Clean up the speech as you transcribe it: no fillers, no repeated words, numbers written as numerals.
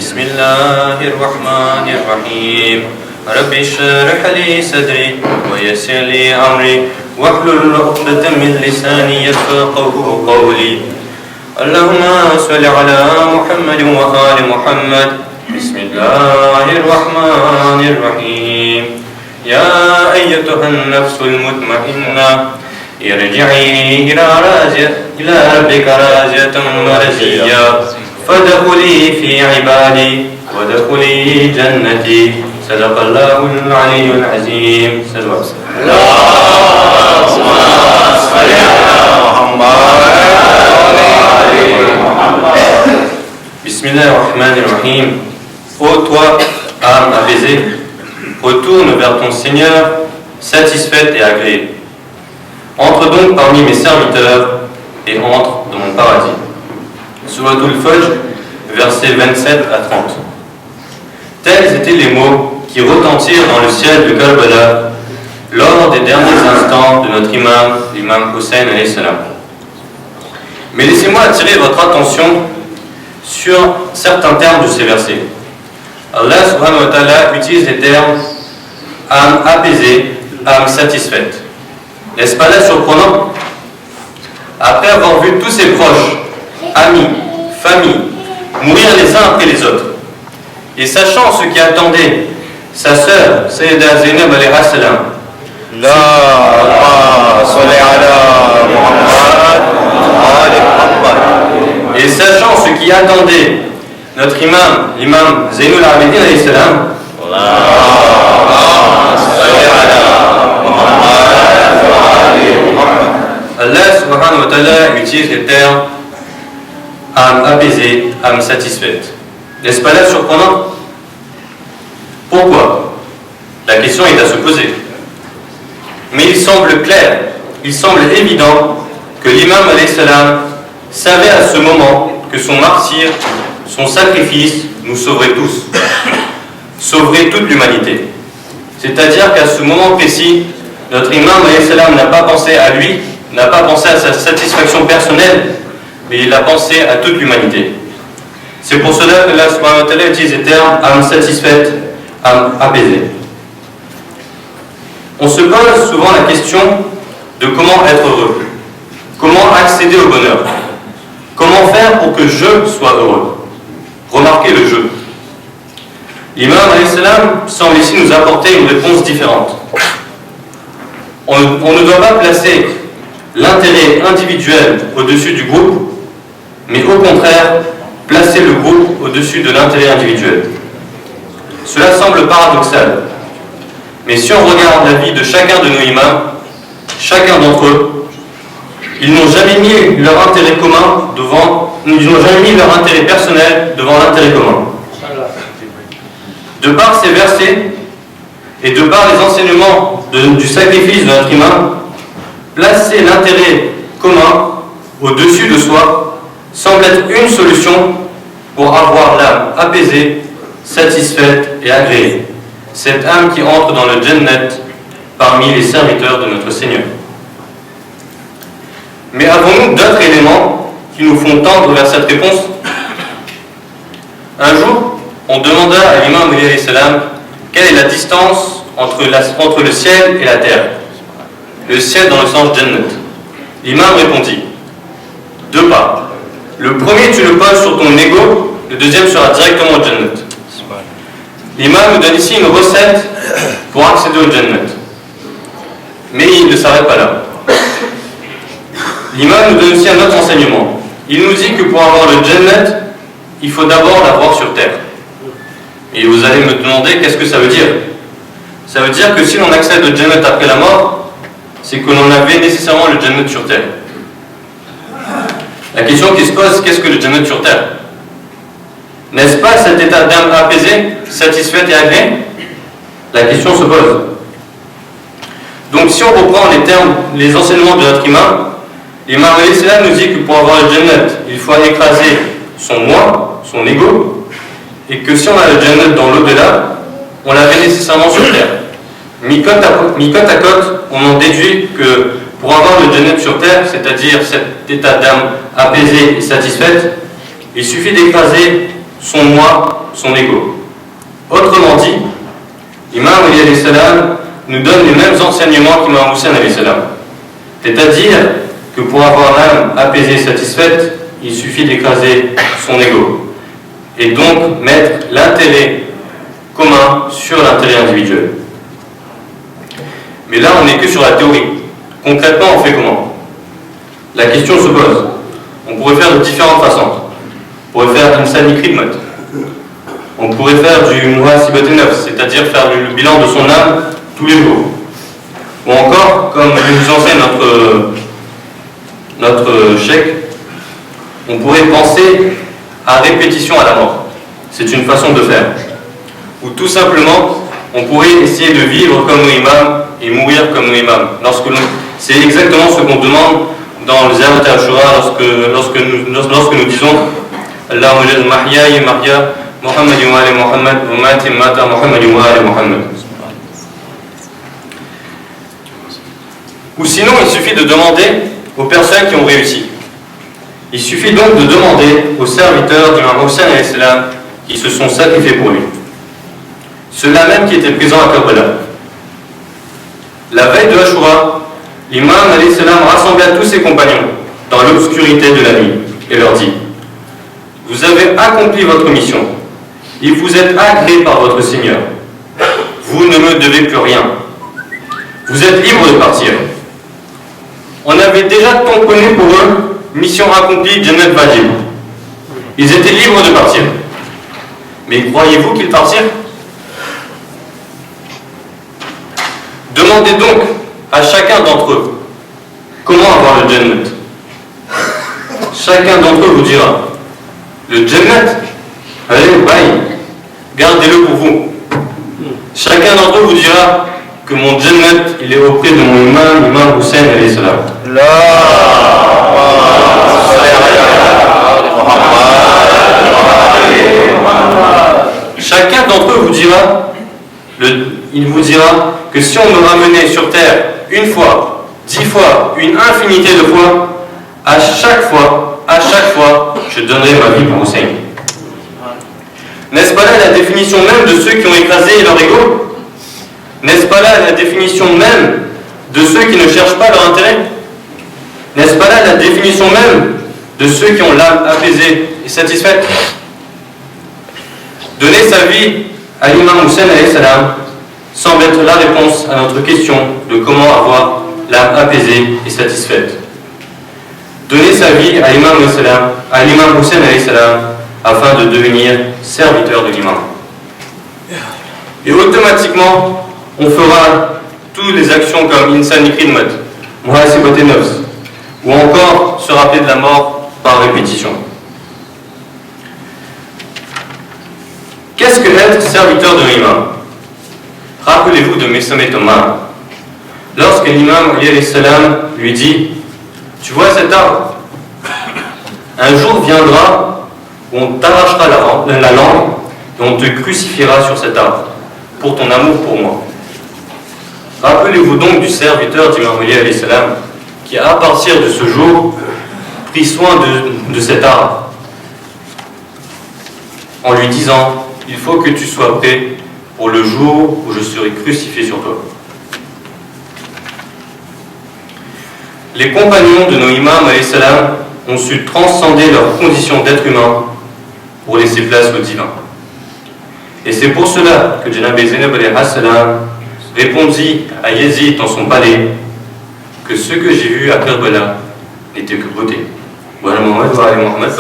بسم الله الرحمن الرحيم رب اشرح لي صدري ويسر لي أمري واحلل عقدة من لساني يفقهوا قولي اللهم صل على محمد وآل محمد بسم الله الرحمن الرحيم يا أيتها النفس المطمئنة ارجعي إلى ربك راجعة مرجية فادخلي في عبادي وادخلي جنتي صدق الله العلي العظيم اللهم صل على محمد بسم الله الرحمن الرحيم. Ô toi, âme apaisée, retourne vers ton Seigneur, satisfaite et agréée. Entre donc parmi mes serviteurs et entre dans mon paradis. Suratul Fajr, versets 27 à 30. Tels étaient les mots qui retentirent dans le ciel de Karbala lors des derniers instants de notre imam, l'imam Hussein alayhi salam. Mais laissez-moi attirer votre attention sur certains termes de ces versets. Allah subhanahu wa ta'ala utilise les termes âme apaisée, âme satisfaite. N'est-ce pas là surprenant? Après avoir vu tous ses proches, amis, famille, mourir les uns après les autres, et sachant ce qui attendait sa sœur, Sayyida Zainab alayha salam, et sachant ce qui attendait notre imam, l'imam Zainul Abidin alayhi salam, Allah subhanahu wa ta'ala utilise les termes âme apaisée, âme satisfaite. N'est-ce pas là surprenant? Pourquoi? La question est à se poser. Mais il semble clair, il semble évident que l'imam alayhi salam savait à ce moment que son martyre, son sacrifice nous sauverait tous, sauverait toute l'humanité. C'est-à-dire qu'à ce moment précis, notre imam alayhi salam n'a pas pensé à lui, n'a pas pensé à sa satisfaction personnelle, mais il a pensé à toute l'humanité. C'est pour cela que Allah subhanahu wa ta'ala utilise les termes âme satisfaite, âme apaisée. On se pose souvent la question de comment être heureux, comment accéder au bonheur, comment faire pour que je sois heureux. Remarquez le jeu. L'imam alayhi salam semble ici nous apporter une réponse différente. On ne doit pas placer l'intérêt individuel au-dessus du groupe, mais au contraire, placer le groupe au-dessus de l'intérêt individuel. Cela semble paradoxal, mais si on regarde la vie de chacun de nos imams, chacun d'entre eux, ils n'ont jamais mis leur intérêt commun ils n'ont jamais mis leur intérêt personnel devant l'intérêt commun. De par ces versets et de par les enseignements du sacrifice de notre imam, placer l'intérêt commun au-dessus de soi semble être une solution pour avoir l'âme apaisée, satisfaite et agréée. Cette âme qui entre dans le Jannat parmi les serviteurs de notre Seigneur. Mais avons-nous d'autres éléments qui nous font tendre vers cette réponse? Un jour, on demanda à l'imam alayhi salam quelle est la distance entre le ciel et la terre. Le ciel dans le sens Jannat. L'imam répondit 2 pas. Le premier, tu le poses sur ton ego, le deuxième sera directement au Jannat. L'imam nous donne ici une recette pour accéder au Jannat. Mais il ne s'arrête pas là. L'imam nous donne aussi un autre enseignement. Il nous dit que pour avoir le Jannat, il faut d'abord l'avoir sur terre. Et vous allez me demander qu'est-ce que ça veut dire? Ça veut dire que si l'on accède au Jannat après la mort, c'est que l'on avait nécessairement le Jannat sur terre. La question qui se pose, qu'est-ce que le Jannat sur terre? N'est-ce pas cet état d'âme apaisée, satisfaite et agréée? La question se pose. Donc si on reprend les enseignements de notre imam, l'imam alayhi salam nous dit que pour avoir le Jannat, il faut écraser son moi, son ego, et que si on a le Jannat dans l'au-delà, on l'avait nécessairement sur terre. Mis côte à côte, on en déduit que pour avoir le Jannat sur terre, c'est-à-dire cet état d'âme apaisée et satisfaite, il suffit d'écraser son moi, son ego. Autrement dit, l'imam Ali alayhi salam nous donne les mêmes enseignements qu'Imam Hussein alayhi salam. C'est-à-dire que pour avoir l'âme apaisée et satisfaite, il suffit d'écraser son ego et donc mettre l'intérêt commun sur l'intérêt individuel. Mais là, on n'est que sur la théorie. Concrètement, on fait comment? La question se pose. On pourrait faire de différentes façons. On pourrait faire une sani khidmat. On pourrait faire du muhasibat nafs, c'est-à-dire faire le bilan de son âme tous les jours. Ou encore, comme nous enseigne notre cheikh, on pourrait penser à répétition à la mort. C'est une façon de faire. Ou tout simplement, on pourrait essayer de vivre comme nos imams et mourir comme nos imams. C'est exactement ce qu'on demande dans le Ziyarat al-Ashura lorsque nous disons Allahumma jaz mahyayi mahya Muhammad wa ali Muhammad wa mati mata Muhammad wa ali Muhammad. Ou sinon, il suffit de demander aux personnes qui ont réussi. Il suffit donc de demander aux serviteurs d'Imam Hussein alayhi salam qui se sont sacrifiés pour lui. Ceux-là même qui étaient présents à Karbala. La veille de Ashura, l'imam alayhi salam rassembla tous ses compagnons dans l'obscurité de la nuit et leur dit: vous avez accompli votre mission et vous êtes agréés par votre Seigneur. Vous ne me devez plus rien. Vous êtes libres de partir. On avait déjà tamponné pour eux, mission accomplie, Jannat Wajib. Ils étaient libres de partir. Mais croyez-vous qu'ils partirent? Demandez donc à chacun d'entre eux comment avoir le Jannat. Chacun d'entre eux vous dira: le Jannat, allez, bye, gardez-le pour vous. Chacun d'entre eux vous dira que mon Jannat, il est auprès de mon imam Hussein alayhi salam. Chacun d'entre eux vous dira, il vous dira que si on me ramenait sur terre une fois, 10 fois, une infinité de fois, à chaque fois, je donnerai ma vie pour Hussein. N'est-ce pas là la définition même de ceux qui ont écrasé leur ego? N'est-ce pas là la définition même de ceux qui ne cherchent pas leur intérêt? N'est-ce pas là la définition même de ceux qui ont l'âme apaisée et satisfaite? Donner sa vie à l'imam Hussein alayhi salam semble être la réponse à notre question de comment avoir l'âme apaisée et satisfaite. Donner sa vie à l'imam Hussein alayhi salam afin de devenir serviteur de l'imam. Et automatiquement, on fera toutes les actions comme Insani Khidmat, Muhasibat Nafs, ou encore se rappeler de la mort par répétition. Qu'est-ce que être serviteur de l'imam? Rappelez-vous de Messame Thomas. Lorsque l'imam Ali alayhi salam lui dit: tu vois cet arbre, un jour viendra où on t'arrachera la langue et on te crucifiera sur cet arbre pour ton amour pour moi. Rappelez-vous donc du serviteur d'imam Ali alayhi salam qui, à partir de ce jour, prit soin de cet arbre en lui disant: il faut que tu sois prêt pour le jour où je serai crucifié sur toi. Les compagnons de nos imams alayhi salam ont su transcender leur condition d'être humain pour laisser place au divin. Et c'est pour cela que Janab Zainab alayhi salam répondit à Yazid dans son palais que ce que j'ai vu à Karbala n'était que beauté. Voilà Muhammad wa ali Muhammad.